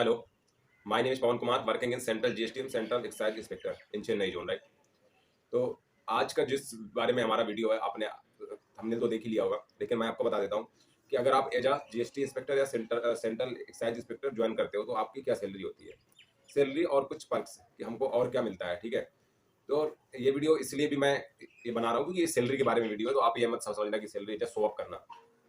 Hello, my name is Pawan Kumar, working in Central GSTM, Central Excise Inspector in Chennai zone, right? तो आज का जिस बारे में हमारा वीडियो है आपने हमने तो देख ही लिया होगा, लेकिन मैं आपको बता देता हूँ कि अगर आप एज जीएसटी इंस्पेक्टर या सेंट्रल एक्साइज इंस्पेक्टर ज्वाइन करते हो तो आपकी क्या सैलरी होती है, सैलरी और कुछ पर्क्स कि हमको और क्या मिलता है। ठीक है, तो ये वीडियो इसलिए भी मैं ये बना रहा हूँ क्योंकि ये सैलरी के बारे में वीडियो है, तो आप ये मत समझना कि सैलरी जस्ट शो ऑफ करना।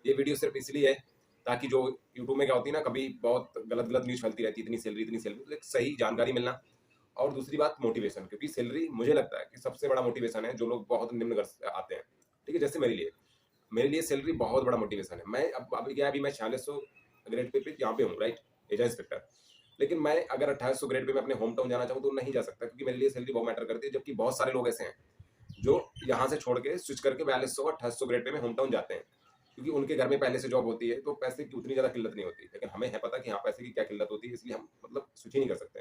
ये वीडियो सिर्फ इसलिए है ताकि जो यूट्यूब में क्या होती है ना, कभी बहुत गलत गलत न्यूज़ फैलती रहती है, इतनी सैलरी, तो एक सही जानकारी मिलना। और दूसरी बात मोटिवेशन, क्योंकि सैलरी मुझे लगता है कि सबसे बड़ा मोटिवेशन है जो लोग बहुत निम्न घर से आते हैं। ठीक है, जैसे मेरे लिए सैलरी बहुत बड़ा मोटिवेशन है। मैं अब अभी क्या है, अभी मैं 4600 ग्रेड पे यहाँ पे हूँ, राइट, एज इंस्पेक्टर। लेकिन मैं अगर 2800 ग्रेड पे मैं अपने होम टाउन जाना चाहूँ तो नहीं जा सकता, क्योंकि मेरे लिए सैलरी बहुत मैटर करती है। जबकि बहुत सारे लोग ऐसे हैं जो यहाँ से छोड़ के स्विच करके 4200 2800 ग्रेड पे में होम टाउन जाते हैं, क्योंकि उनके घर में पहले से जॉब होती है, तो पैसे की उतनी ज़्यादा किल्लत नहीं होती। लेकिन हमें है पता कि हाँ पैसे की क्या किल्लत होती है, इसलिए हम मतलब स्विच ही नहीं कर सकते।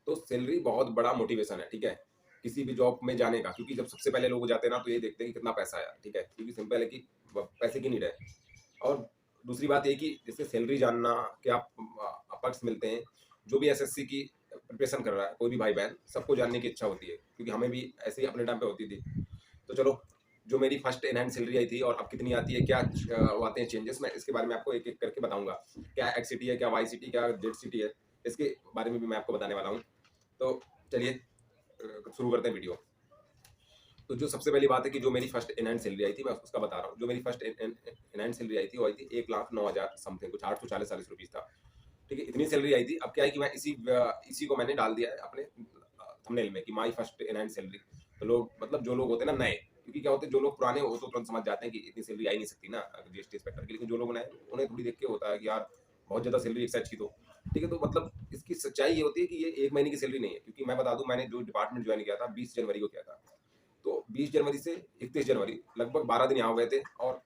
तो सैलरी बहुत बड़ा मोटिवेशन है, ठीक है, किसी भी जॉब में जाने का। क्योंकि जब सबसे पहले लोग जाते हैं ना, तो ये देखते हैं कि कितना पैसा आया। ठीक है, क्योंकि सिंपल है कि पैसे की नीड है। और दूसरी बात ये कि जैसे सैलरी जानना कि आप अपक्ष मिलते हैं, जो भी एसएससी की प्रिपरेशन कर रहा है, कोई भी भाई बहन, सबको जानने की इच्छा होती है, क्योंकि हमें भी ऐसे ही अपने टाइम पे होती थी। तो चलो, जो मेरी फर्स्ट एनहैंस सैलरी आई थी और अब कितनी आती है, क्या आते हैं चेंजेस, मैं इसके बारे में आपको एक एक करके बताऊंगा। क्या एक्स सिटी है, क्या वाई सिटी, क्या जेड सिटी है, इसके बारे में भी मैं आपको बताने वाला हूँ। तो चलिए शुरू करते हैं वीडियो। तो जो सबसे पहली बात है कि जो मेरी फर्स्ट एनहैंस सैलरी आई थी, मैं उसका बता रहा हूँ। जो मेरी फर्स्ट एनहैंस सैलरी आई थी वो आई थी 1,09,000 समथिंग, कुछ 840 रुपीज़ था। ठीक है, इतनी सैलरी आई थी। अब क्या है कि मैं इसी को मैंने डाल दिया है अपने थंबनेल में कि माई फर्स्ट एनहैंस सैलरी। तो लोग, मतलब जो लोग होते हैं ना नए, क्योंकि क्या होते हैं, जो लोग पुराने हो तो तुरंत समझ जाते हैं कि इतनी सैलरी आई नहीं सकती ना जीएसटी इंस्पेक्टर की। लेकिन जो लोग नए, उन्हें थोड़ी देख के होता है कि यार बहुत ज़्यादा सैलरी एक सच की। तो ठीक है, तो मतलब इसकी सच्चाई ये होती है कि ये 1 महीने की सैलरी नहीं है। क्योंकि मैं बता दूं, मैंने जो डिपार्टमेंट ज्वाइन किया था 20 जनवरी को किया था। तो 20 जनवरी से 31 जनवरी लगभग 12 दिन यहाँ हो गए थे। और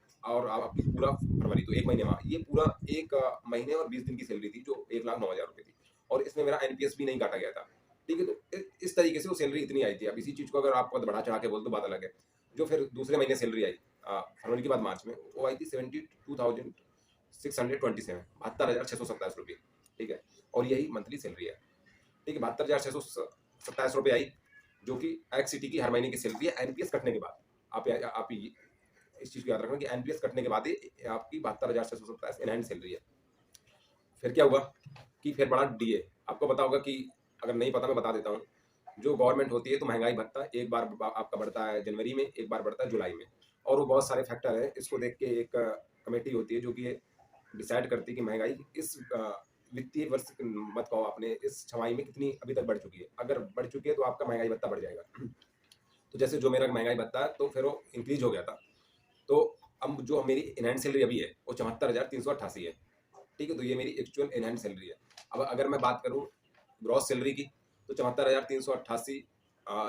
आपकी पूरा फरवरी, तो 1 महीने वहाँ, ये पूरा 1 महीने और 20 दिन की सैलरी थी, जो 1,09,000 रुपये थी। और इसमें मेरा एनपीएस भी नहीं काटा गया था। ठीक है, तो इस तरीके से वो सैलरी इतनी आई थी। अब इसी चीज़ को अगर आप बढ़ा चढ़ा के बोल तो बात अलग है। जो फिर दूसरे महीने सैलरी आई फरवरी के बाद मार्च में, वो आई थी 72,627, 72,627 रुपये। ठीक है, और यही मंथली सैलरी है। ठीक है, 72,627 रुपये आई, जो कि एक्स सिटी की हर महीने की सैलरी है एनपीएस कटने के बाद। आप इस चीज़ को याद रखना कि एनपीएस कटने के बाद ही आपकी 72,627 एनहैंस सैलरी है। फिर क्या हुआ कि फिर बढ़ा डीए। आपको पता होगा कि, अगर नहीं पता मैं बता देता हूँ, जो गवर्नमेंट होती है तो महंगाई भत्ता एक बार आपका बढ़ता है जनवरी में, एक बार बढ़ता है जुलाई में। और वो बहुत सारे फैक्टर है, इसको देख के एक कमेटी होती है जो कि डिसाइड करती है कि महंगाई इस वित्तीय वर्ष मत कहो, आपने इस छमाही में कितनी अभी तक बढ़ चुकी है। अगर बढ़ चुकी है तो आपका महंगाई भत्ता बढ़ जाएगा। तो जैसे जो मेरा महंगाई भत्ता है तो फिर वो इंक्रीज हो गया था। तो अब जो मेरी इनहैंड सैलरी अभी है वो 74,388 है। ठीक है, तो ये मेरी एक्चुअल इनहैंड सैलरी है। अब अगर मैं बात करूँ ग्रॉस सैलरी की, तो 74,388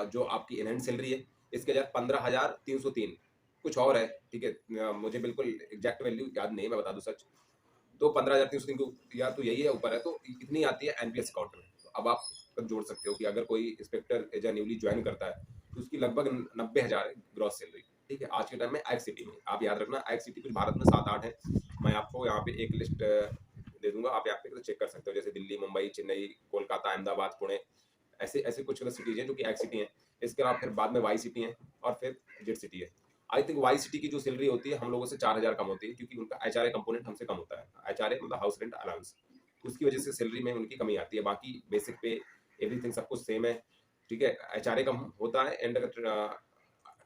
जो आपकी इनहैंड सैलरी है, इसके बाद 15,303 कुछ और है। ठीक है, मुझे बिल्कुल एग्जैक्ट वैल्यू याद नहीं है, मैं बता दूं सच। तो 15,303 को या तो यही है ऊपर है, तो इतनी आती है एनपीएस अकाउंट में। तो अब आप जोड़ सकते हो कि अगर कोई इंस्पेक्टर एज न्यूली ज्वाइन करता है तो उसकी लगभग 90,000 है ग्रॉस सैलरी। ठीक है, आज के टाइम में एक्स सिटी में, आप याद रखना एक्स सिटी कुछ भारत में 7-8 है। मैं आपको यहाँ पे एक लिस्ट दे दूंगा, आप यहाँ पे चेक कर सकते हो। जैसे दिल्ली, मुंबई, चेन्नई, कोलकाता, अहमदाबाद, पुणे, ऐसे ऐसे कुछ सिटीज हैं जो कि एक्स सिटी हैं। इसके अलावा फिर बाद में वाई सिटी है और फिर जेड सिटी है। आई थिंक वाई सिटी की जो सैलरी होती है हम लोगों से 4,000 कम होती है, क्योंकि उनका एचआरए कंपोनेंट हमसे कम होता है। एचआरए मतलब हाउस रेंट अलाउंस, उसकी वजह से सैलरी में उनकी कमी आती है। बाकी बेसिक पे एवरीथिंग सब कुछ सेम है। ठीक है, एचआरए कम होता है and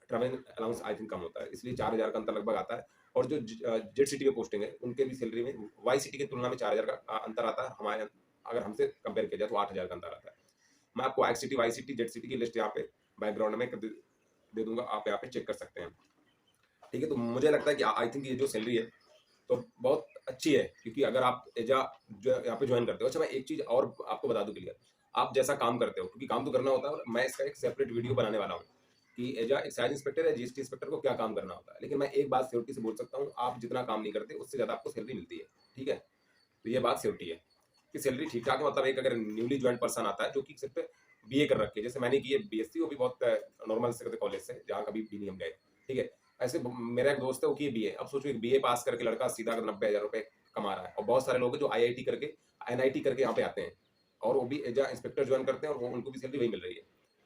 travel allowance I think कम होता है, इसलिए 4,000 का अंतर लगभग आता है। और जो जेड सिटी में पोस्टिंग है उनके भी सैलरी में वाई सिटी की तुलना में 4,000 का अंतर आता है। हमारे अगर हमसे कंपेयर किया जाए तो 8,000 का अंतर आता है। मैं आपको X city, Y city, Z city की लिस्ट यहाँ पे बैकग्राउंड में दे दूंगा, आप यहाँ पे चेक कर सकते हैं। ठीक है, तो मुझे लगता है कि आई थिंक ये जो सैलरी है तो बहुत अच्छी है, क्योंकि अगर आप एजा जो यहाँ पे ज्वाइन करते हो। अच्छा, मैं एक चीज़ और आपको बता दूं क्लियर, आप जैसा काम करते हो, क्योंकि काम तो करना होता है, और मैं इसका एक सेपरेट वीडियो बनाने वाला हूँ कि एजा एक्साइज इंस्पेक्टर या जीएसटी इंस्पेक्टर को क्या काम करना होता है। लेकिन मैं एक बात सियोरिटी से बोल सकता हूँ, आप जितना काम नहीं करते उससे ज़्यादा आपको सैलरी मिलती है। ठीक है, तो ये बात सियोरिटी है कि सैलरी ठीक ठाक है। मतलब एक अगर न्यूली ज्वाइन पर्सन आता है जो कि सिर्फ बीए कर रखे, जैसे मैंने की है बीएससी, वो भी बहुत नॉर्मल से कॉलेज से, जहाँ कभी भी नहीं हम गए। ठीक है, ऐसे मेरा एक दोस्त है वो किए बीए। अब सोचो एक बीए पास करके लड़का सीधा 90,000 रुपये कमा रहा है, और बहुत सारे लोग हैं जो IIT करके NIT करके यहाँ पे आते हैं और वो भी एज इंस्पेक्टर ज्वाइन करते हैं और वो उनको भी सैलरी वही मिल रही है।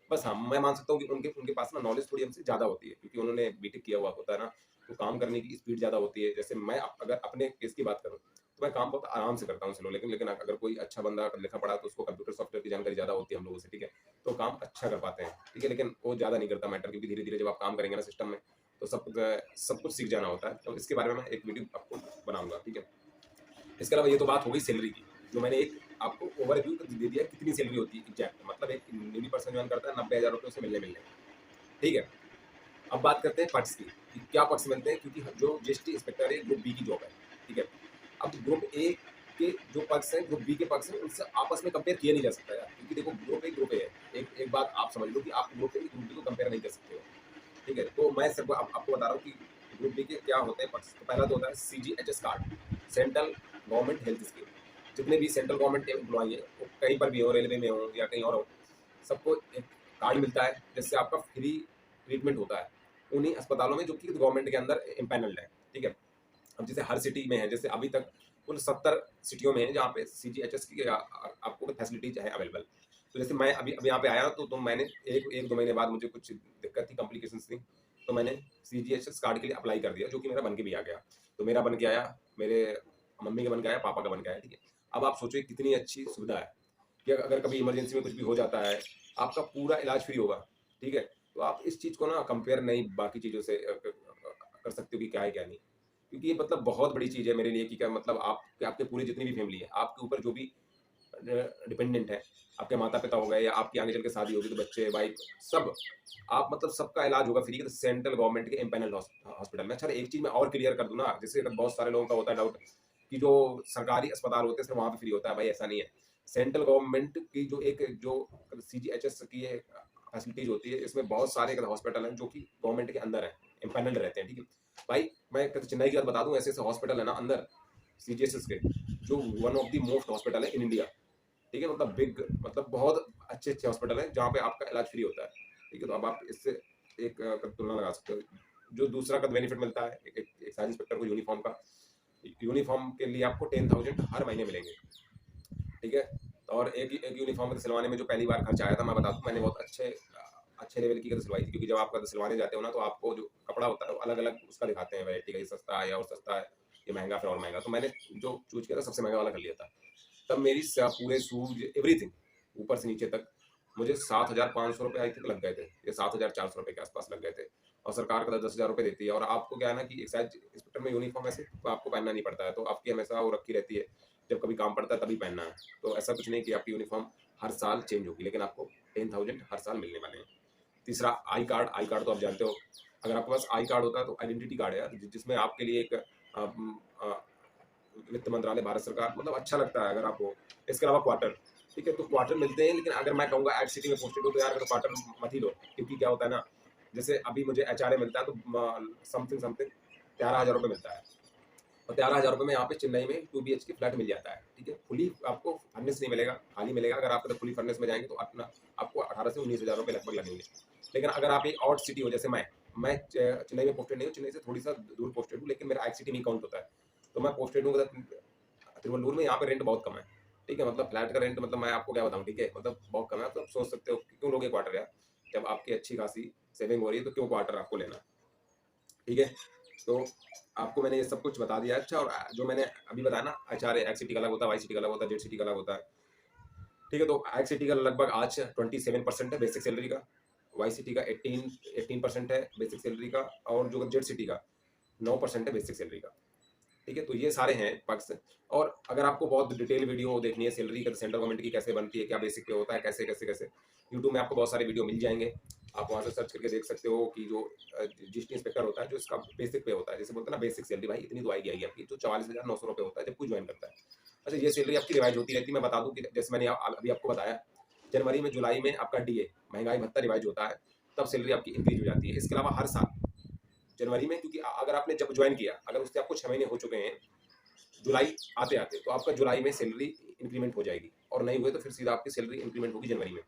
बस हाँ, मैं मान सकता हूँ कि उनके उनके पास ना नॉलेज थोड़ी हमसे ज़्यादा होती है, क्योंकि उन्होंने बीटेक किया हुआ होता है ना, तो काम करने की स्पीड ज़्यादा होती है। जैसे मैं अगर अपने केस की बात करूँ, तो मैं काम बहुत आराम से करता हूँ स्लो, लेकिन लेकिन अगर कोई अच्छा बंदा लिखा पढ़ा तो उसको कंप्यूटर सॉफ्टवेयर की जानकारी ज़्यादा होती है हम लोगों से, ठीक है? तो काम अच्छा कर पाते हैं, ठीक है? लेकिन वो ज़्यादा नहीं करता मैटर, क्योंकि धीरे-धीरे जब आप काम करेंगे ना सिस्टम में, तो सब कुछ सीख जाना होता है। तो इसके बारे में मैं एक वीडियो आपको बनाऊँगा, ठीक है? इसके अलावा ये तो बात हो गई सैलरी की, जो मैंने एक आपको ओवरव्यू दे दिया कितनी सैलरी होती है एग्जैक्ट, मतलब एक न्यूली पर्सन ज्वाइन करता है 90,000 रुपये उसे मिलने, ठीक है? अब बात करते हैं पर्क्स की, कि क्या पर्क्स मिलते हैं, क्योंकि जो जीएसटी इंस्पेक्टर है ग्रुप बी की जॉब है, ठीक है? अब ग्रुप ए के जो पर्क्स हैं, ग्रुप बी के पर्क्स हैं, उनसे आपस में कंपेयर किया नहीं जा सकता यार, क्योंकि देखो ग्रुप ए है। एक बात आप समझ लो कि आप ग्रुप ए ग्रुप बी को कंपेयर नहीं कर सकते हो, ठीक है? तो मैं सिर्फ आपको बता रहा हूँ कि ग्रुप बी के क्या होते हैं पर्क्स। तो पहला तो होता है CGHS card, central government health scheme. जितने भी सेंट्रल गवर्नमेंट एम्प्लॉई हैं, वो कहीं पर भी हो, रेलवे में हो या कहीं और हो, सबको एक कार्ड मिलता है जिससे आपका फ्री ट्रीटमेंट होता है उन्हीं अस्पतालों में जो कि गवर्नमेंट के अंदर इम्पैनल्ड है, ठीक है? अब जैसे हर सिटी में है, जैसे अभी तक कुल 70 सिटियों में है जहाँ पे CGHS की आपको फैसिलिटीज है अवेलेबल। तो जैसे मैं अभी अभी यहाँ पे आया तो मैंने एक दो महीने बाद मुझे कुछ दिक्कत थी, कॉम्प्लिकेशंस थी, तो मैंने CGHS कार्ड के लिए अप्लाई कर दिया, जो कि मेरा बन के भी आ गया। तो मेरा बन के आया, मेरे मम्मी का बन के आया, पापा का बन के आया, ठीक है? अब आप सोचिए कितनी अच्छी सुविधा है कि अगर कभी इमरजेंसी में कुछ भी हो जाता है, आपका पूरा इलाज फ्री होगा, ठीक है? तो आप इस चीज़ को ना कंपेयर नहीं बाकी चीज़ों से कर सकते हो कि क्या है क्या नहीं, क्योंकि ये मतलब बहुत बड़ी चीज़ है मेरे लिए कि क्या मतलब आपके पूरी जितनी भी फैमिली है, आपके ऊपर जो भी डिपेंडेंट है, आपके माता-पिता हो गए या आपकी आगे चल के शादी होगी तो बच्चे, वाइफ, सब, आप मतलब सबका इलाज होगा फ्री सेंट्रल गवर्नमेंट के एम्पैनल्ड हॉस्पिटल में। अच्छा, एक चीज़ मैं और क्लियर कर दूँ ना, जैसे अगर बहुत सारे लोगों का होता है डाउट कि जो सरकारी अस्पताल होते हैं सिर्फ वहाँ पे फ्री होता है, भाई ऐसा नहीं है। सेंट्रल गवर्नमेंट की जो CGHS की ये फैसिलिटीज़ होती है, इसमें बहुत सारे हॉस्पिटल हैं जो कि गवर्नमेंट के अंदर हैं, एम्पैनल्ड रहते हैं, ठीक है? भाई मैं चेन्नई की बात बता दूँ, ऐसे-ऐसे हॉस्पिटल है ना अंदर CGHS के, जो one of the most hospital है इन इंडिया, ठीक है? मतलब बिग, मतलब बहुत अच्छे-अच्छे हॉस्पिटल हैं जहाँ पे आपका इलाज फ्री होता है, ठीक है? तो अब आप इससे एक तुलना लगा सकते हो। जो दूसरा का बेनिफिट मिलता है एक एक्साइज इंस्पेक्टर को यूनिफॉर्म का, यूनिफॉर्म के लिए आपको 10,000 हर महीने मिलेंगे, ठीक है? और एक यूनिफॉर्म सिलवाने में जो पहली बार खर्चा आया था, मैं बता दूँ, मैंने बहुत अच्छे लेवल की सिलवाई थी, क्योंकि जब आप सिलवाने जाते हो ना, तो आपको जो कपड़ा होता है वो अलग-अलग उसका दिखाते हैं वैरायटी का, ये सस्ता है या और सस्ता है, ये महँगा फिर और महँगा। तो मैंने जो चूज़ किया था सबसे महँगा वाला कर लिया था। तब मेरी पूरे शूज एवरीथिंग ऊपर से नीचे तक मुझे 7,500 रुपये आई थिंक लग गए थे, या 7,400 रुपये के आसपास लग गए थे। और सरकार का 10,000 रुपये देती है, और आपको क्या है ना कि एक्साइज इंस्पेक्टर में यूनिफॉर्म ऐसे आपको पहनना नहीं पड़ता है, तो आपकी हमेशा वो रखी रहती है, जब कभी काम पड़ता है तभी पहनना है। तो ऐसा कुछ नहीं कि आपकी यूनिफॉर्म हर साल चेंज होगी, लेकिन आपको 10,000 हर साल मिलने वाले हैं। तीसरा आई कार्ड तो आप जानते हो, अगर आपके पास आई कार्ड होता है तो आइडेंटिटी कार्ड है यार, जिसमें आपके लिए एक वित्त मंत्रालय, भारत सरकार, मतलब अच्छा लगता है अगर आपको। इसके अलावा क्वार्टर, ठीक है? तो क्वार्टर मिलते हैं, लेकिन अगर मैं कहूँगा एक्स सिटी में पोस्टेड हो तो यार अगर क्वार्टर मत ही लो, क्योंकि क्या होता है ना, जैसे अभी मुझे HRA मिलता है तो समथिंग समथिंग 13,000 रुपये मिलता है, और 13,000 रुपये में यहाँ पे चेन्नई में 2 BHK फ्लैट मिल जाता है, ठीक है? फुली आपको फर्निश नहीं मिलेगा, खाली मिलेगा। अगर आप फुली फर्निश में जाएंगे तो अपना आपको 18 से 19,000 रुपये लगभग लगेंगे। लेकिन अगर आप एक आउट सिटी हो, जैसे मैं चेन्नई में पोस्टेड नहीं हूँ, चेन्नई से थोड़ी सा दूर पोस्टेड हूँ, लेकिन मेरा एक्स सिटी नहीं काउंट होता है, तो मैं पोस्टेड हूँ तिरुवल्लूर में। यहाँ पे रेंट बहुत कम है, ठीक है? मतलब फ्लैट का रेंट, मतलब मैं आपको क्या बताऊँ, ठीक है? मतलब बहुत कम है। तो आप सोच सकते हो कि क्यों लोगे क्वार्टर यार, जब आपकी अच्छी खासी सेविंग हो रही है तो क्यों क्वार्टर आपको लेना, ठीक है? तो आपको मैंने ये सब कुछ बता दिया। अच्छा, और जो मैंने अभी बताया ना, HRA एक्स सिटी का अलग होता है, वाई सिटी का अलग होता है, जेड सिटी का अलग होता है, ठीक है? तो एक्स सिटी का लगभग आज 27% है बेसिक सैलरी का, वाई सिटी का 18% है बेसिक सैलरी का, और जो जेड सिटी का 9% है बेसिक सैलरी का, ठीक है? तो ये सारे हैं पक्ष। और अगर आपको बहुत डिटेल वीडियो देखनी है सैलरी का सेंट्रल गवर्नमेंट की कैसे बनती है, क्या बेसिक पे होता है, कैसे कैसे कैसे, यूट्यूब में आपको बहुत सारे वीडियो मिल जाएंगे, आप वहाँ से सर्च करके देख सकते हो कि जो जीएसटी इंस्पेक्टर होता है, जो इसका बेसिक पे होता है, जैसे बोलते हैं ना बेसिक सैलरी, भाई इतनी तो आएगी आपकी, जो 44,900 रुपये होता है जब कोई ज्वाइन करता है। अच्छा, ये सैलरी आपकी रिवाइज होती रहती है। मैं बता दूँ कि जैसे मैंने अभी आपको बताया, जनवरी में, जुलाई में आपका DA महंगाई भत्ता रिवाइज होता है, तब सैलरी आपकी इंक्रीज हो जाती है। इसके अलावा हर साल जनवरी में, क्योंकि अगर आपने जब ज्वाइन किया, अगर उससे आपको 6 महीने हो चुके हैं जुलाई आते आते, तो आपका जुलाई में सैलरी इंक्रीमेंट हो जाएगी, और नहीं हुए तो फिर सीधा आपकी सैलरी इंक्रीमेंट होगी जनवरी में।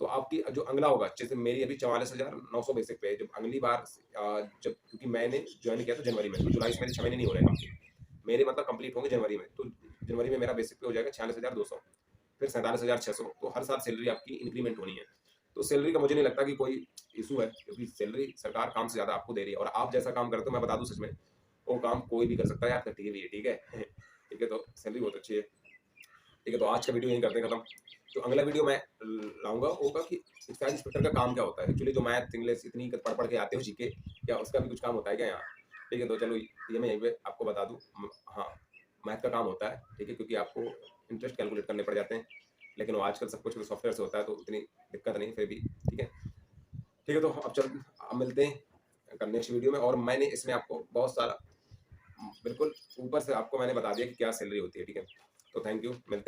तो आपकी जो अगला होगा, जैसे मेरी अभी 44,900 बेसिक पे है, जब अगली बार जब, क्योंकि मैंने ज्वाइन किया था जनवरी में, तो जुलाई से मेरे 6 महीने नहीं हो रहे कंप्लीट, मेरे मतलब कंप्लीट होंगे जनवरी में, तो जनवरी में मेरा बेसिक पे हो जाएगा 46,200, फिर 47,600, तो हर साल सैलरी आपकी इंक्रीमेंट होनी है। तो सैलरी का मुझे नहीं लगता कि कोई इशू है, क्योंकि सैलरी सरकार काम से ज़्यादा आपको दे रही है, और आप जैसा काम करते हो मैं बता दूँ सच में, वो काम कोई भी कर सकता है, आप करती है भी है, ठीक है? ठीक है, तो सैलरी बहुत अच्छी है। ठीक है, तो आज का वीडियो यहीं करते हैं खत्म। तो अगला वीडियो मैं लाऊँगा होगा कि एक्साइज इंस्पेक्टर का काम क्या होता है? एक्चुअली जो मैथ, इंग्लिश इतनी पढ़ के आते हो जीके, क्या उसका भी कुछ काम होता है क्या यहाँ? ठीक है, तो चलो ये मैं यहीं पे आपको बता दूँ। हाँ, मैथ का काम होता है, ठीक है? क्योंकि आपको इंटरेस्ट कैलकुलेट करने पड़ जाते हैं, लेकिन वो आजकल सब कुछ सॉफ्टवेयर से होता है, तो उतनी दिक्कत नहीं फिर भी, ठीक है? ठीक है, तो अब मिलते हैं कल नेक्स्ट वीडियो में, और मैंने इसमें आपको बहुत सारा बिल्कुल ऊपर से आपको मैंने बता दिया कि क्या सैलरी होती है, ठीक है? तो थैंक यू, मिलते हैं।